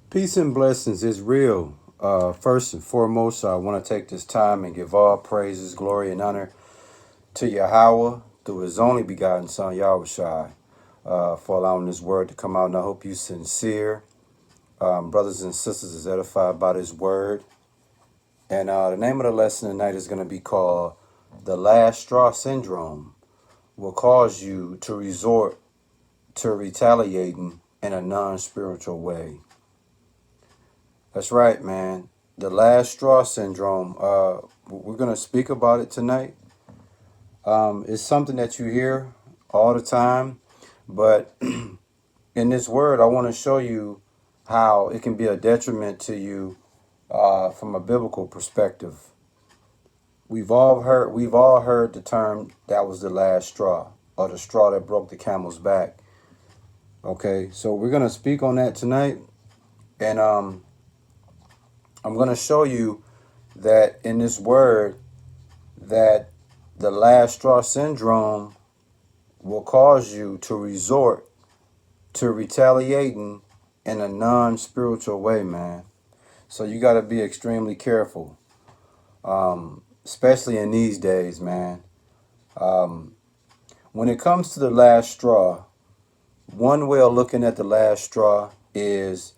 Peace and blessings is real. First and foremost, I want to take this time and give all praises, glory, and honor to Yahweh through His only begotten Son, Yahushai, for allowing this word to come out. And I hope you sincere, brothers and sisters, is edified by this word. And the name of the lesson tonight is going to be called "The Last Straw Syndrome Will Cause You to Resort to Retaliating in a Non-Spiritual Way." That's right, man. The last straw syndrome. We're gonna speak about it tonight. It's something that you hear all the time, but in this word, I want to show you how it can be a detriment to you from a biblical perspective. We've all heard the term that was the last straw, or the straw that broke the camel's back. Okay, so we're gonna speak on that tonight, and I'm gonna show you that in this word that the last straw syndrome will cause you to resort to retaliating in a non-spiritual way, man. So you got to be extremely careful, especially in these days, man. When it comes to the last straw, one way of looking at the last straw is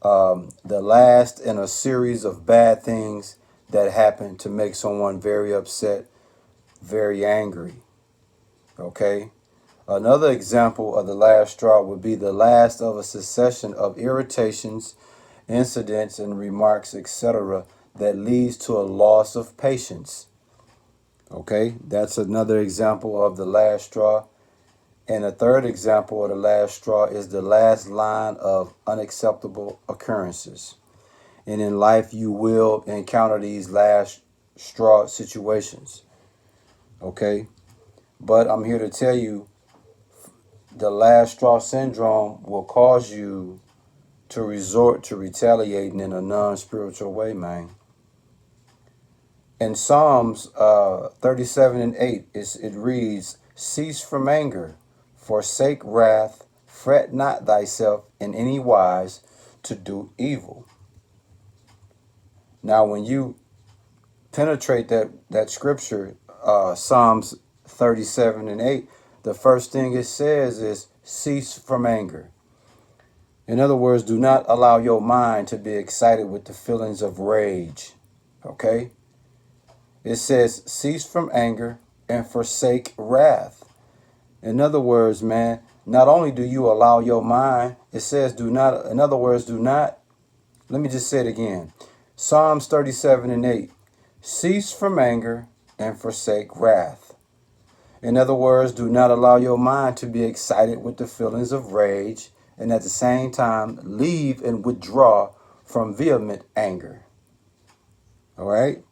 the last in a series of bad things that happen to make someone very upset, very angry. Okay? Another example of the last straw would be the last of a succession of irritations, incidents, and remarks, etc., that leads to a loss of patience. Okay? That's another example of the last straw. And a third example of the last straw is the last line of unacceptable occurrences. And in life, you will encounter these last straw situations. Okay? But I'm here to tell you the last straw syndrome will cause you to resort to retaliating in a non-spiritual way, man. In Psalms 37 and 8, it reads, "Cease from anger, forsake wrath, fret not thyself in any wise to do evil." Now, when you penetrate that scripture, Psalms 37 and 8, the first thing it says is cease from anger. In other words, do not allow your mind to be excited with the feelings of rage. Okay? It says cease from anger and forsake wrath. In other words, man, not only do you allow your mind, it says do not, in other words, do not, let me just say it again. Psalms 37 and 8, cease from anger and forsake wrath. In other words, do not allow your mind to be excited with the feelings of rage, and at the same time, leave and withdraw from vehement anger. All right?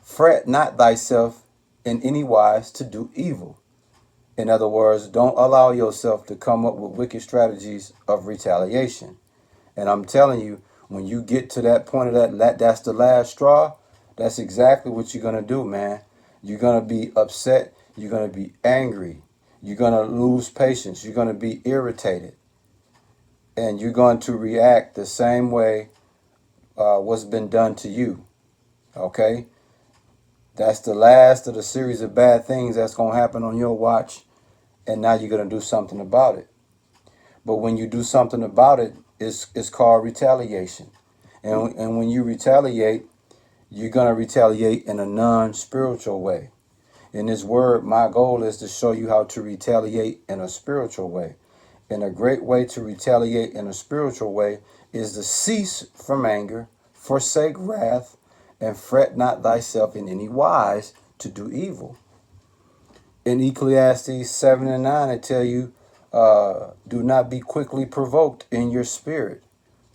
Fret not thyself in any wise to do evil. In other words, don't allow yourself to come up with wicked strategies of retaliation. And I'm telling you, when you get to that point of that's the last straw, that's exactly what you're going to do, man. You're going to be upset. You're going to be angry. You're going to lose patience. You're going to be irritated. And you're going to react the same way what's been done to you. Okay? That's the last of the series of bad things that's going to happen on your watch. And now you're going to do something about it. But when you do something about it, it's called retaliation. And when you retaliate, you're going to retaliate in a non-spiritual way. In this word, my goal is to show you how to retaliate in a spiritual way. And a great way to retaliate in a spiritual way is to cease from anger, forsake wrath, and fret not thyself in any wise to do evil. In Ecclesiastes 7 and 9, I tell you, do not be quickly provoked in your spirit,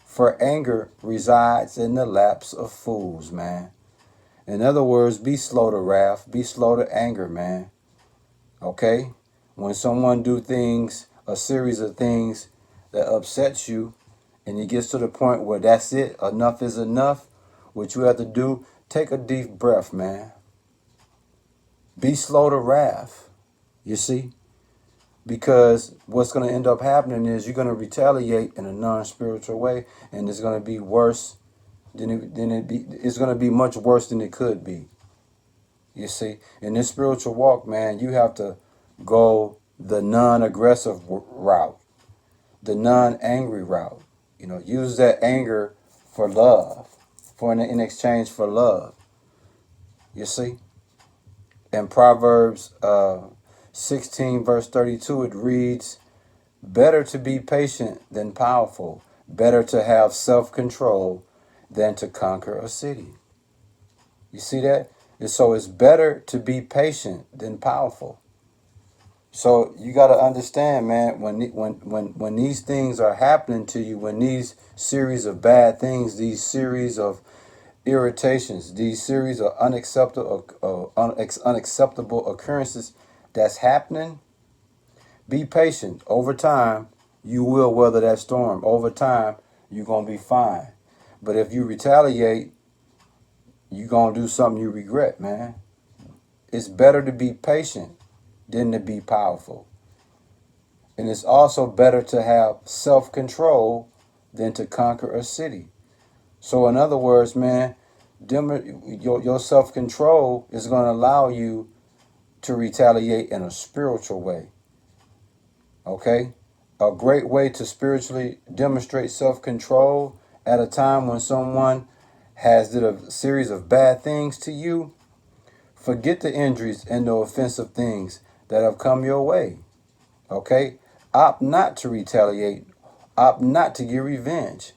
for anger resides in the laps of fools, man. In other words, be slow to wrath, be slow to anger, man. Okay? When someone do things, a series of things that upsets you, and it gets to the point where that's it, enough is enough, what you have to do, take a deep breath, man. Be slow to wrath. You see? Because what's going to end up happening is you're going to retaliate in a non-spiritual way, and it's going to be worse it's going to be much worse than it could be. You see, in this spiritual walk, man, you have to go the non-aggressive route, the non-angry route. Use that anger for love, in exchange for love. You see, in Proverbs 16 verse 32, it reads, "Better to be patient than powerful, better to have self-control than to conquer a city." You see that? And so it's better to be patient than powerful. So you got to understand, man, when these things are happening to you, when these series of bad things, these series of irritations, these series of unacceptable occurrences that's happening, be patient. Over time, you will weather that storm. Over time, you're going to be fine. But if you retaliate, you're going to do something you regret, man. It's better to be patient than to be powerful. And it's also better to have self-control than to conquer a city. So in other words, man, your self-control is going to allow you to retaliate in a spiritual way. Okay? A great way to spiritually demonstrate self-control at a time when someone has did a series of bad things to you, forget the injuries and the offensive things that have come your way. Okay? Opt not to retaliate. Opt not to get revenge.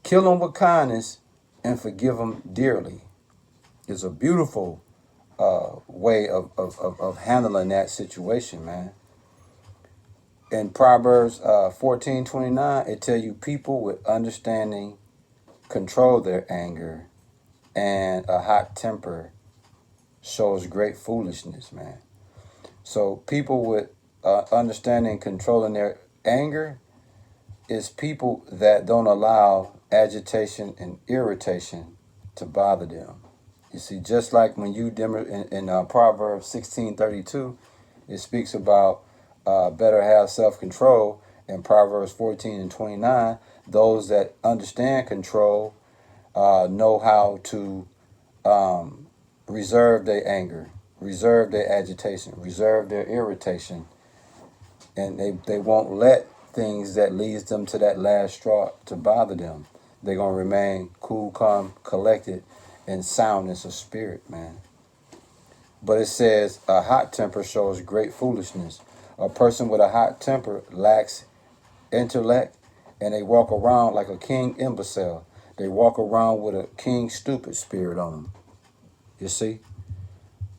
Kill them with kindness and forgive them dearly. It's a beautiful way of handling that situation, man. In Proverbs 14:29, it tells you people with understanding control their anger, and a hot temper shows great foolishness, man. So people with understanding controlling their anger is people that don't allow agitation and irritation to bother them. You see, just like when you in Proverbs 16:32, it speaks about better have self-control. In Proverbs 14:29, those that understand control know how to reserve their anger, reserve their agitation, reserve their irritation, and they won't let things that leads them to that last straw to bother them. They're going to remain cool, calm, collected, and soundness of spirit, man. But it says a hot temper shows great foolishness. A person with a hot temper lacks intellect, and they walk around like a king imbecile. They walk around with a king stupid spirit on them. You see?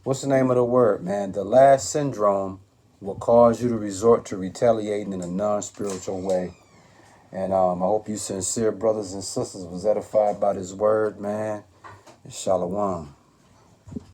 What's the name of the word, man? The last syndrome will cause you to resort to retaliating in a non-spiritual way. And I hope you sincere brothers and sisters was edified by this word, man. Shalom.